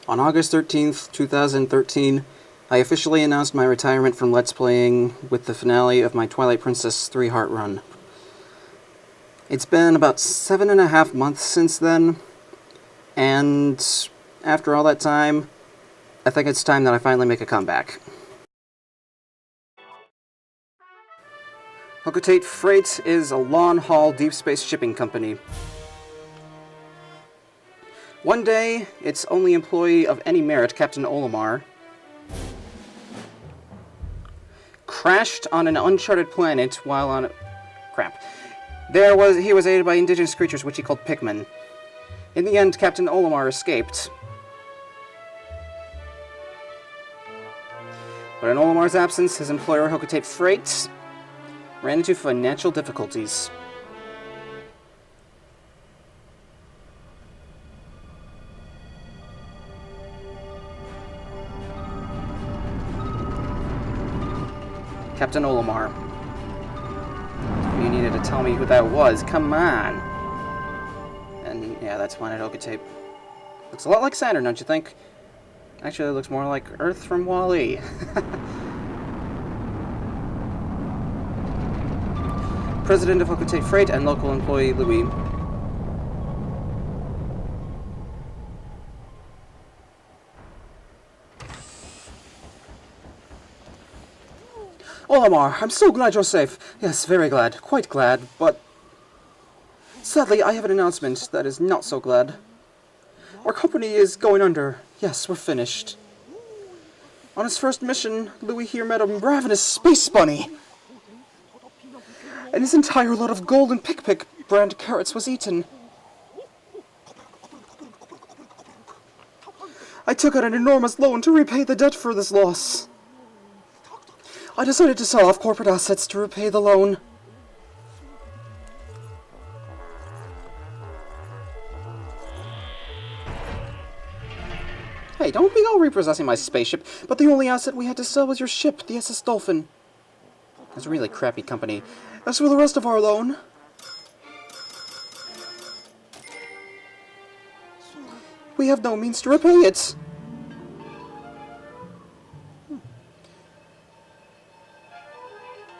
On August 13th, 2013, I officially announced my retirement from Let's Playing with the finale of my Twilight Princess 3-Heart run. It's been about 7.5 months since then, and after all that time, I think it's time that I finally make a comeback. Hocotate Freight is a long-haul deep space shipping company. One day, its only employee of any merit, Captain Olimar, crashed on an uncharted planet while on... crap. He was aided by indigenous creatures which he called Pikmin. In the end, Captain Olimar escaped. But in Olimar's absence, his employer, Hocotate Freight, ran into financial difficulties. Captain Olimar. You needed to tell me who that was. Come on. And yeah, that's Planet Hocotate. Looks a lot like Saturn, don't you think? Actually, it looks more like Earth from WALL-E. President of Hocotate Freight and local employee Louis. Olimar, I'm so glad you're safe. Yes, very glad. Quite glad, but... sadly, I have an announcement that is not so glad. Our company is going under. Yes, we're finished. On his first mission, Louis here met a ravenous space bunny. And his entire load of golden Pick brand carrots was eaten. I took out an enormous loan to repay the debt for this loss. I decided to sell off corporate assets to repay the loan. Hey, don't be all repossessing my spaceship, but the only asset we had to sell was your ship, the SS Dolphin. It's a really crappy company. As for the rest of our loan... we have no means to repay it.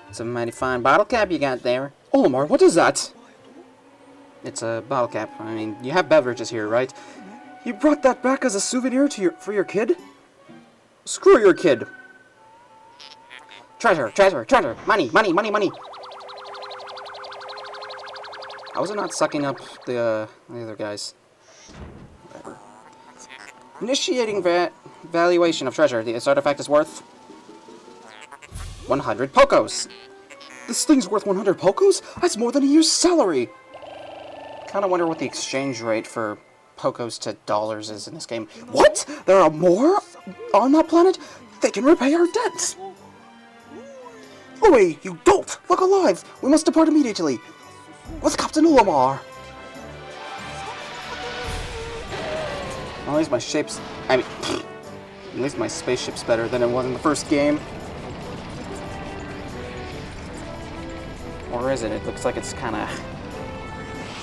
It's a mighty fine bottle cap you got there. Olimar, what is that? It's a bottle cap. I mean, you have beverages here, right? You brought that back as a souvenir for your kid? Screw your kid. Treasure, treasure, treasure. Money, money, money, money. How was it not sucking up the other guys? Whatever. Initiating valuation of treasure. This artifact is worth 100 Pokos. This thing's worth 100 Pokos? That's more than a year's salary. Kind of wonder what the exchange rate for Pokos to dollars is in this game. What? There are more on that planet? They can repay our debts. Louis, you dolt! Look alive! We must depart immediately. With Captain Olimar. Well, at least my shape's... at least my spaceship's better than it was in the first game. Or is it? It looks like it's kind of...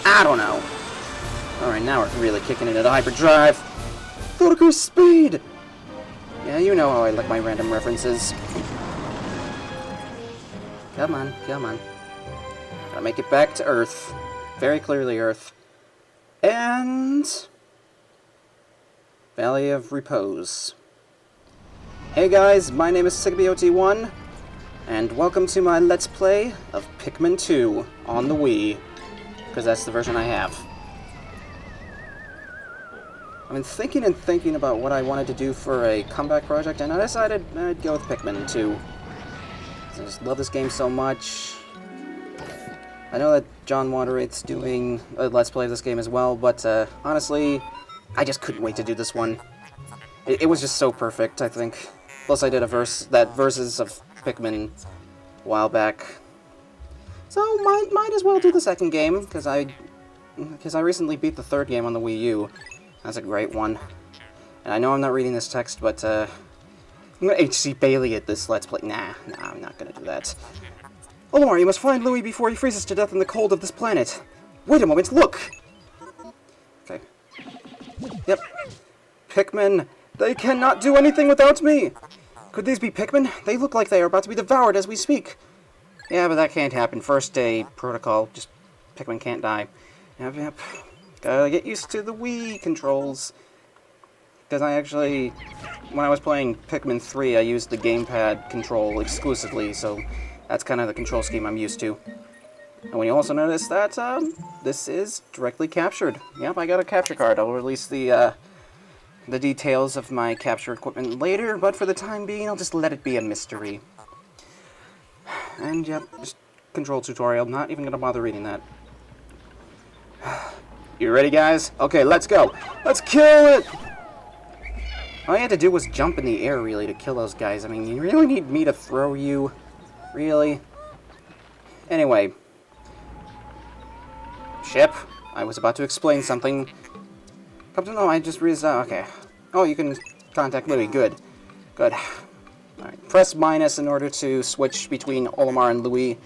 I don't know. Alright, now we're really kicking it at hyperdrive. Ludicrous speed! Yeah, you know how I like my random references. Come on, come on. Gotta make it back to Earth. Very clearly Earth. And... Valley of Repose. Hey guys, my name is SigbyOT1, and welcome to my Let's Play of Pikmin 2 on the Wii, because that's the version I have. I've been thinking and thinking about what I wanted to do for a comeback project, and I decided I'd go with Pikmin 2. I just love this game so much. I know that MrWaterwraith's doing a Let's Play of this game as well, but honestly, I just couldn't wait to do this one. It was just so perfect, I think. Plus I did a versus of Pikmin a while back. So might as well do the second game, because I recently beat the third game on the Wii U. That's a great one. And I know I'm not reading this text, but I'm gonna H.C. Bailey at this Let's Play. Nah, I'm not gonna do that. Olimar, you must find Louis before he freezes to death in the cold of this planet. Wait a moment, look! Okay. Yep. Pikmin They cannot do anything without me! Could these be Pikmin? They look like they are about to be devoured as we speak. Yeah, but that can't happen. First day protocol. Just Pikmin can't die. Yep. Gotta get used to the Wii controls. Because I actually, when I was playing Pikmin 3, I used the gamepad control exclusively, so that's kind of the control scheme I'm used to. And when you also notice that, this is directly captured. Yep, I got a capture card. I'll release the details of my capture equipment later, but for the time being, I'll just let it be a mystery. And, yep, just control tutorial. Not even gonna bother reading that. You ready, guys? Okay, let's go. Let's kill it! All you had to do was jump in the air, really, to kill those guys. I mean, you really need me to throw you? Really? Anyway. Ship. I was about to explain something. No, I just realized... okay. Oh, you can contact Louie. Good. Good. Alright. Press minus in order to switch between Olimar and Louie.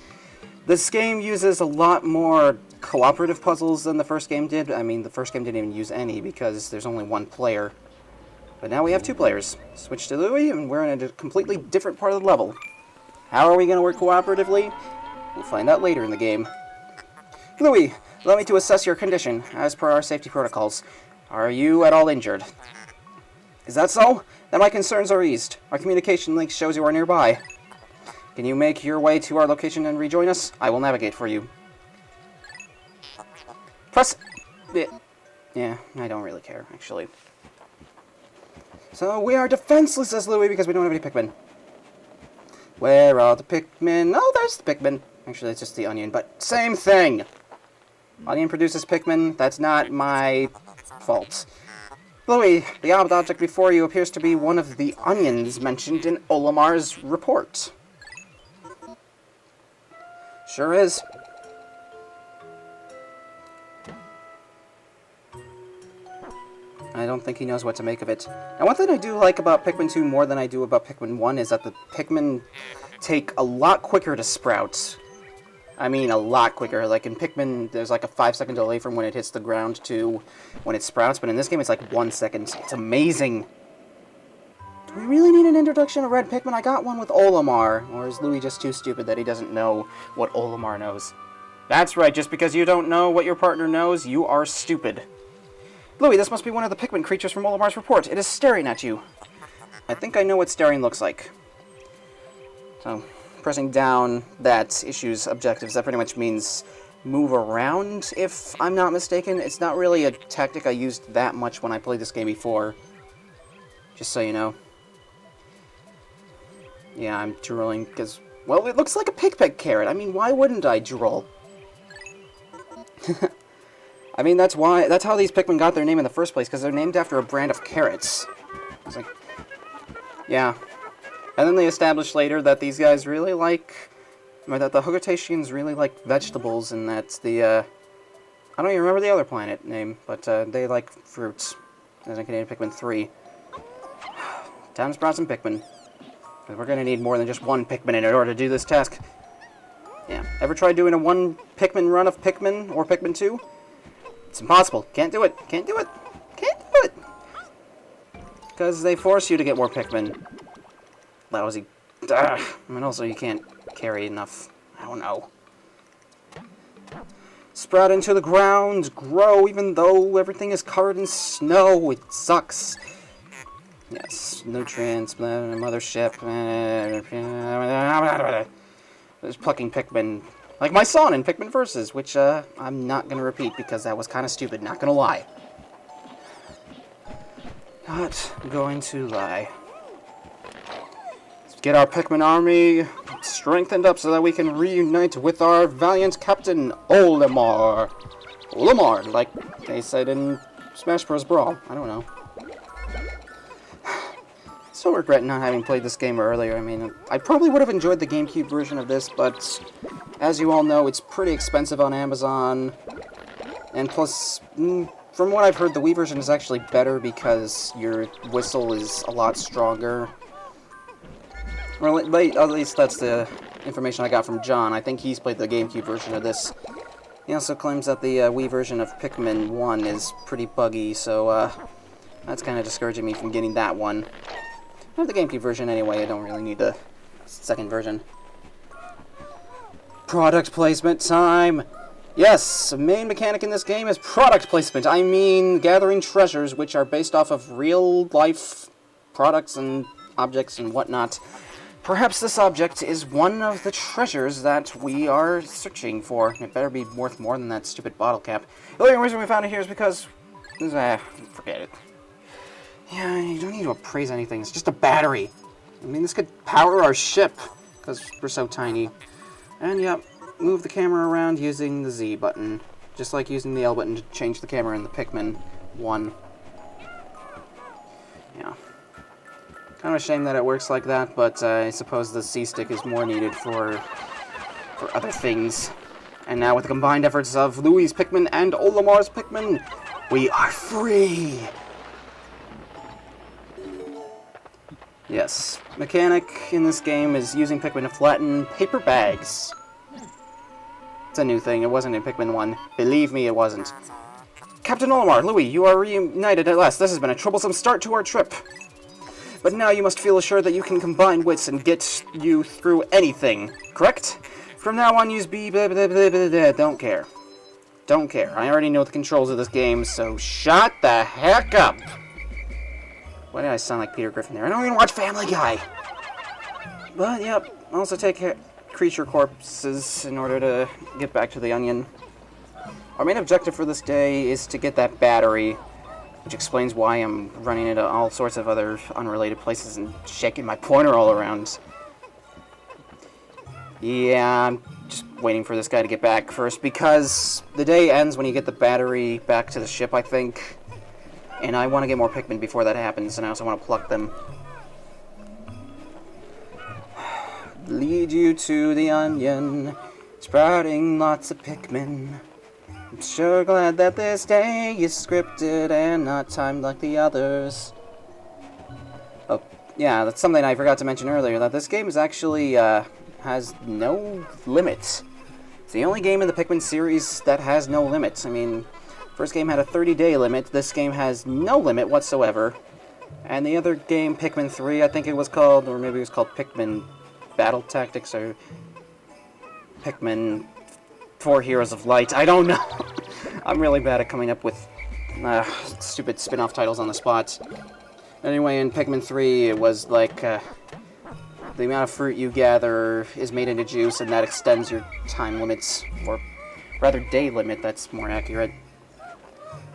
This game uses a lot more cooperative puzzles than the first game did. I mean, the first game didn't even use any because there's only one player. But now we have two players. Switch to Louie, and we're in a completely different part of the level. How are we going to work cooperatively? We'll find out later in the game. Louie, allow me to assess your condition, as per our safety protocols. Are you at all injured? Is that so? Then my concerns are eased. Our communication link shows you are nearby. Can you make your way to our location and rejoin us? I will navigate for you. Press... yeah, I don't really care, actually. So we are defenseless as Louie because we don't have any Pikmin. Where are the Pikmin? Oh, there's the Pikmin. Actually, it's just the onion, but same thing. Onion produces Pikmin. That's not my fault. Louie, the object before you appears to be one of the onions mentioned in Olimar's report. Sure is. I don't think he knows what to make of it. And one thing I do like about Pikmin 2 more than I do about Pikmin 1 is that the Pikmin take a lot quicker to sprout. I mean, a lot quicker. Like in Pikmin, there's like a 5-second delay from when it hits the ground to when it sprouts, but in this game it's like 1 second. It's amazing. Do we really need an introduction of Red Pikmin? I got one with Olimar. Or is Louie just too stupid that he doesn't know what Olimar knows? That's right, just because you don't know what your partner knows, you are stupid. Louie, this must be one of the Pikmin creatures from Olimar's report. It is staring at you. I think I know what staring looks like. So, pressing down, that issues objectives. That pretty much means move around, if I'm not mistaken. It's not really a tactic I used that much when I played this game before. Just so you know. Yeah, I'm drooling, because, well, it looks like a Pig carrot. I mean, why wouldn't I drool? I mean, that's how these Pikmin got their name in the first place, because they're named after a brand of carrots. It's like, yeah. And then they established later that these guys really like, or that the Hogotatians really like vegetables, and that's the, I don't even remember the other planet name, but they like fruits, as in Canadian Pikmin 3. Time to sprout some Pikmin. We're going to need more than just one Pikmin in order to do this task. Yeah, ever tried doing a one Pikmin run of Pikmin, or Pikmin 2? It's impossible. Can't do it. Can't do it. Can't do it. Because they force you to get more Pikmin. Lousy. Ugh. And also you can't carry enough. I don't know. Sprout into the ground. Grow even though everything is covered in snow. It sucks. Yes. Nutrients. Mothership. There's plucking Pikmin. Like my son in Pikmin Versus, which I'm not going to repeat because that was kind of stupid, not going to lie. Not going to lie. Let's get our Pikmin army strengthened up so that we can reunite with our valiant captain, Olimar. Olimar, like they said in Smash Bros. Brawl. I don't know. Still regret not having played this game earlier. I mean, I probably would have enjoyed the GameCube version of this, but as you all know, it's pretty expensive on Amazon. And plus, from what I've heard, the Wii version is actually better because your whistle is a lot stronger. Or at least that's the information I got from John. I think he's played the GameCube version of this. He also claims that the Wii version of Pikmin 1 is pretty buggy, so That's kind of discouraging me from getting that one. I have the GameCube version anyway, I don't really need the second version. Product placement time! Yes, the main mechanic in this game is product placement. I mean, gathering treasures which are based off of real-life products and objects and whatnot. Perhaps this object is one of the treasures that we are searching for. It better be worth more than that stupid bottle cap. The only reason we found it here is because... forget it. Yeah, you don't need to appraise anything. It's just a battery. I mean, this could power our ship, because we're so tiny. And, yep, move the camera around using the Z button. Just like using the L button to change the camera in the Pikmin 1. Yeah. Kind of a shame that it works like that, but I suppose the C-stick is more needed for other things. And now with the combined efforts of Louie's Pikmin and Olimar's Pikmin, we are free! Yes, mechanic in this game is using Pikmin to flatten paper bags. It's a new thing, it wasn't in Pikmin 1. Believe me, it wasn't. Captain Olimar, Louie, you are reunited at last. This has been a troublesome start to our trip. But now you must feel assured that you can combine wits and get you through anything, correct? From now on, use B, blah, blah, blah, blah, blah. Don't care. Don't care. I already know the controls of this game, so shut the heck up! Why did I sound like Peter Griffin there? I don't even watch Family Guy! But, yep, also take creature corpses in order to get back to the onion. Our main objective for this day is to get that battery, which explains why I'm running into all sorts of other unrelated places and shaking my pointer all around. Yeah, I'm just waiting for this guy to get back first, because the day ends when you get the battery back to the ship, I think. And I want to get more Pikmin before that happens, and I also want to pluck them. Lead you to the onion, sprouting lots of Pikmin. I'm sure glad that this day is scripted and not timed like the others. Oh, yeah, that's something I forgot to mention earlier, that this game is actually, has no limit. It's the only game in the Pikmin series that has no limit. I mean, first game had a 30-day limit, this game has no limit whatsoever. And the other game, Pikmin 3, I think it was called, or maybe it was called Pikmin Battle Tactics, or Pikmin 4 Heroes of Light, I don't know. I'm really bad at coming up with stupid spin-off titles on the spot. Anyway, in Pikmin 3, it was like, the amount of fruit you gather is made into juice, and that extends your time limits, or rather day limit, that's more accurate.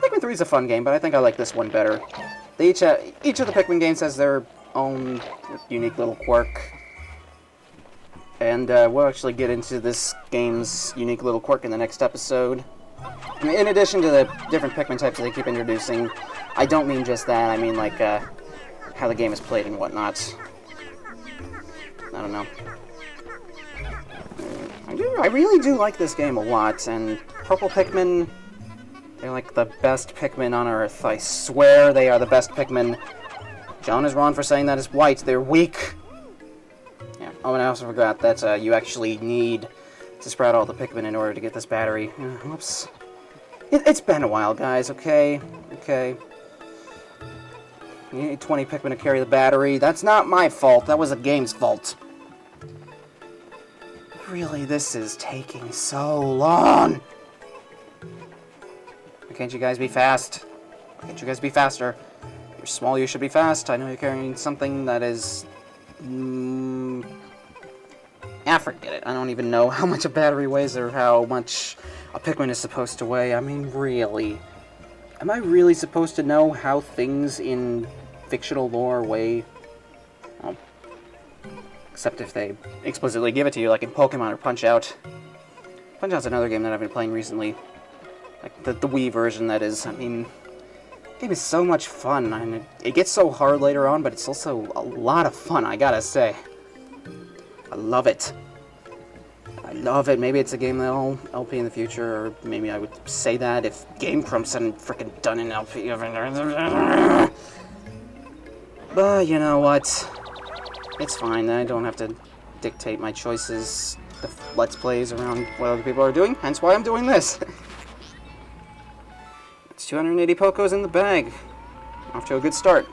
Pikmin 3 is a fun game, but I think I like this one better. Each of the Pikmin games has their own unique little quirk. And we'll actually get into this game's unique little quirk in the next episode. In addition to the different Pikmin types that they keep introducing, I don't mean just that, I mean like how the game is played and whatnot. I don't know. I really do like this game a lot, and Purple Pikmin, they're like the best Pikmin on Earth. I swear they are the best Pikmin. John is wrong for saying that it's white, they're weak. Yeah. Oh, and I also forgot that you actually need to sprout all the Pikmin in order to get this battery. Whoops. It's been a while, guys, okay? Okay. You need 20 Pikmin to carry the battery. That's not my fault. That was the game's fault. Really, this is taking so long. Why can't you guys be fast? Why can't you guys be faster? You're small, you should be fast. I know you're carrying something that is... forget it. I don't even know how much a battery weighs or how much a Pikmin is supposed to weigh. I mean, really. Am I really supposed to know how things in fictional lore weigh? Well, except if they explicitly give it to you, like in Pokemon or Punch-Out. Punch-Out's another game that I've been playing recently. Like the Wii version, that is. I mean, the game is so much fun, and it gets so hard later on, but it's also a lot of fun, I gotta say. I love it. I love it. Maybe it's a game that'll LP in the future, or maybe I would say that if Game Grumps hadn't frickin' done an LP. But you know what? It's fine. I don't have to dictate my choices, the Let's Plays around what other people are doing, hence why I'm doing this. It's 280 Pokos in the bag. Off to a good start.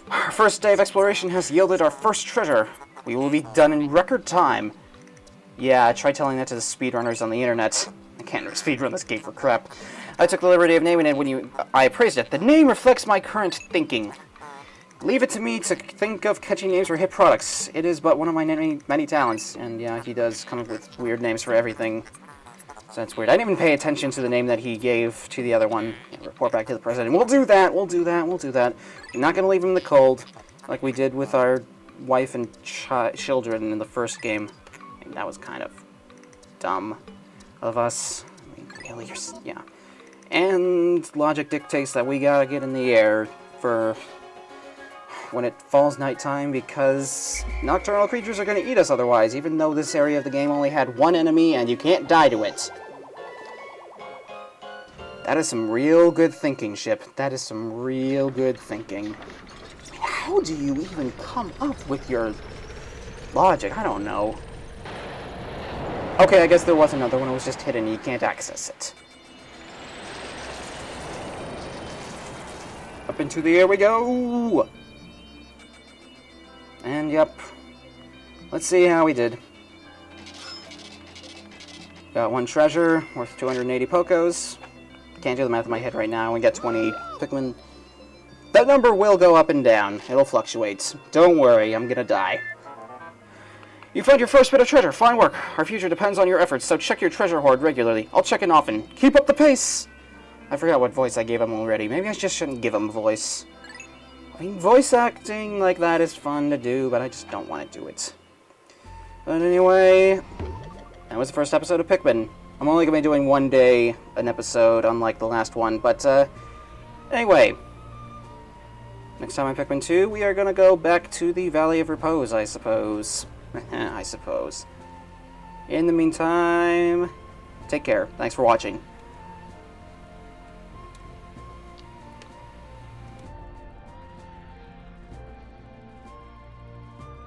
Our first day of exploration has yielded our first treasure. We will be done in record time. Yeah, try telling that to the speedrunners on the internet. I can't speedrun this game for crap. I took the liberty of naming it when I appraised it. The name reflects my current thinking. Leave it to me to think of catchy names for hit products. It is but one of my many talents. And yeah, he does come up with weird names for everything. So that's weird. I didn't even pay attention to the name that he gave to the other one. Report back to the president. We'll do that, we'll do that, we'll do that. We're not going to leave him in the cold like we did with our wife and children in the first game. I mean, that was kind of dumb of us. I mean, really, yeah. And logic dictates that we gotta get in the air for when it falls nighttime, because nocturnal creatures are gonna eat us otherwise, even though this area of the game only had one enemy and you can't die to it. That is some real good thinking, Ship. That is some real good thinking. How do you even come up with your logic? I don't know. Okay, I guess there was another one. It was just hidden. You can't access it. Up into the air we go! And yep. Let's see how we did. Got one treasure, worth 280 Pokos. Can't do the math in my head right now. We got 20 Pikmin. That number will go up and down. It'll fluctuate. Don't worry, I'm gonna die. You found your first bit of treasure. Fine work. Our future depends on your efforts, so check your treasure hoard regularly. I'll check in often. Keep up the pace! I forgot what voice I gave him already. Maybe I just shouldn't give him a voice. I mean, voice acting like that is fun to do, but I just don't want to do it. But anyway, that was the first episode of Pikmin. I'm only going to be doing one day an episode, unlike the last one, but anyway. Next time on Pikmin 2, we are going to go back to the Valley of Repose, I suppose. I suppose. In the meantime, take care. Thanks for watching.